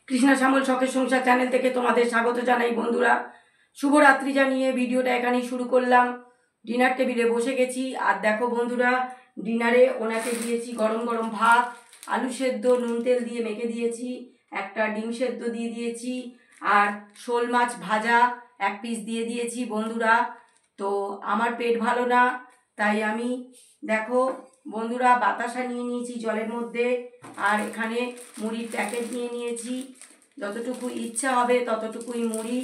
কৃষ্ণা শ্যামল শখের সংসার চ্যানেল থেকে তোমাদের স্বাগত জানাই বন্ধুরা। শুভরাত্রি জানিয়ে ভিডিওটা এখানেই শুরু করলাম। ডিনার টেবিলে বসে গেছি। আর দেখো বন্ধুরা, ডিনারে ওনাকে দিয়েছি গরম গরম ভাত, আলু সেদ্ধ নুন তেল দিয়ে মেখে দিয়েছি, একটা ডিম সেদ্ধ দিয়ে দিয়েছি, আর শোল মাছ ভাজা এক পিস দিয়ে দিয়েছি বন্ধুরা। তো আমার পেট ভালো না, তাই আমি দেখো বন্ধুরা বাতাসা নিয়ে নিয়েছি জলের মধ্যে, আর এখানে মুড়ির প্যাকেট নিয়ে নিয়েছি। যতটুকু ইচ্ছা হবে ততটুকুই মুড়ি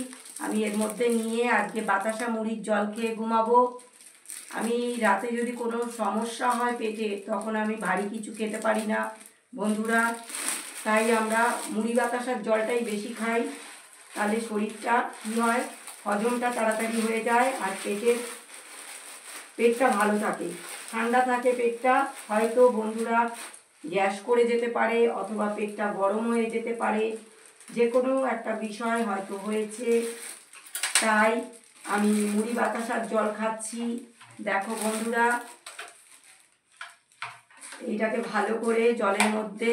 আমি এর মধ্যে নিয়ে আজকে বাতাসা মুড়ির জল খেয়ে ঘুমাবো। আমি রাতে যদি কোনো সমস্যা হয় পেটে, তখন আমি ভারী কিছু খেতে পারি না বন্ধুরা। তাই আমরা মুড়ি বাতাসার জলটাই বেশি খাই, তাহলে শরীরটা কী হয়, হজমটা তাড়াতাড়ি হয়ে যায়, আর পেটটা ভালো থাকে, ঠান্ডা থাকে পেটটা। হয়তো বন্ধুরা গ্যাস করে যেতে পারে, অথবা পেটটা গরম হয়ে যেতে পারে, যে কোনো একটা বিষয় হয়তো হয়েছে, তাই আমি মুড়ি বাতাসার জল খাচ্ছি। দেখো বন্ধুরা, এইটাকে ভালো করে জলের মধ্যে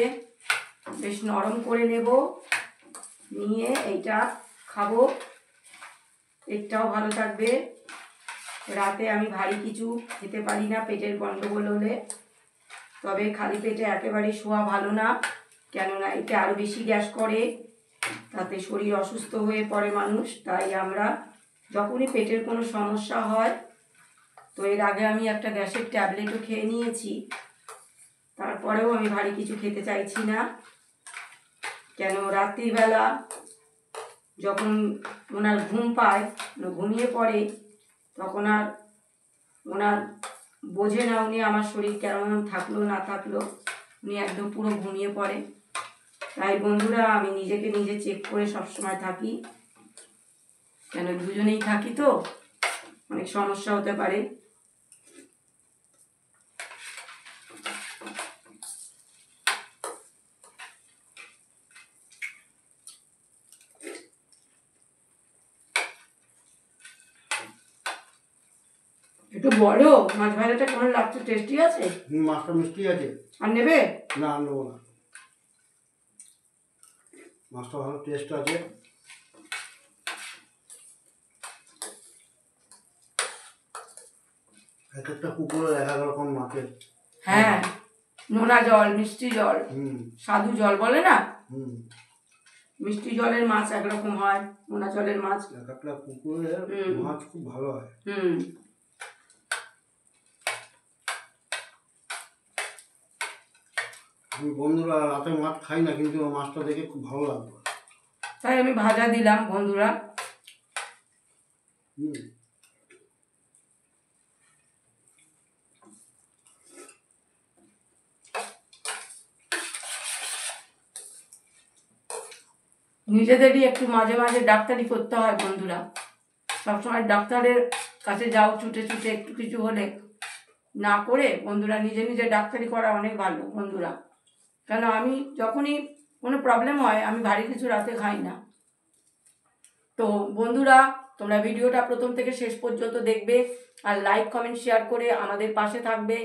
বেশ নরম করে নেব, নিয়ে এইটা খাবো, পেটটাও ভালো থাকবে। রাতে আমি ভারী কিছু খেতে পারি না পেটের গন্ডগোল হলে, তবে খালি পেটে একেবারে শোয়া ভালো না, কেননা এতে আরও বেশি গ্যাস করে, তাতে শরীর অসুস্থ হয়ে পড়ে মানুষ। তাই আমরা যখনই পেটের কোনো সমস্যা হয়, তো এর আগে আমি একটা গ্যাসের ট্যাবলেটও খেয়ে নিয়েছি, তারপরেও আমি ভারী কিছু খেতে চাইছি না। কেন রাত্রিবেলা যখন ওনার ঘুম পায়, ঘুমিয়ে পড়ে, তখন আর ওনার বোঝে না উনি আমার শরীর কেমন থাকলো না থাকলো, উনি একদম পুরো ঘুমিয়ে পড়ে। তাই বন্ধুরা আমি নিজেকে নিজে চেক করে সবসময় থাকি, কেন দুজনেই থাকি তো অনেক সমস্যা হতে পারে। একটু বলো মাছ ভাজাটা কেমন লাগছে, টেস্টি আছে? মাছটা মিষ্টি আছে। আর নেবে? না নেবো না, মাছটা ভালো টেস্ট আছে। এক একটা পুকুরের এক এক রকম মাছের, হ্যাঁ, নোনা জল, মিষ্টি জল, সাধু জল বলে না, মিষ্টি জলের মাছ একরকম হয়, নোনা জলের মাছ। এক একটা পুকুরের মাছ খুব ভালো হয়। আমি বন্ধুরা রাতে মাছ খাই না, কিন্তু মাছটা দেখে খুব ভালো লাগলো, তাই আমি ভাজা দিলাম বন্ধুরা। নিজেদেরই একটু মাঝে মাঝে ডাক্তারি করতে হয় বন্ধুরা, সবসময় ডাক্তারের কাছে যাও ছুটে ছুটে, একটু কিছু হলে না করে বন্ধুরা নিজে নিজে ডাক্তারি করা অনেক ভালো বন্ধুরা। কেন আমি যখনই কোনো প্রবলেম হয় আমি ভারী কিছু রাতে খাই না। তো বন্ধুরা তোমরা ভিডিওটা প্রথম থেকে শেষ পর্যন্ত দেখবে, আর লাইক কমেন্ট শেয়ার করে আমাদের পাশে থাকবে।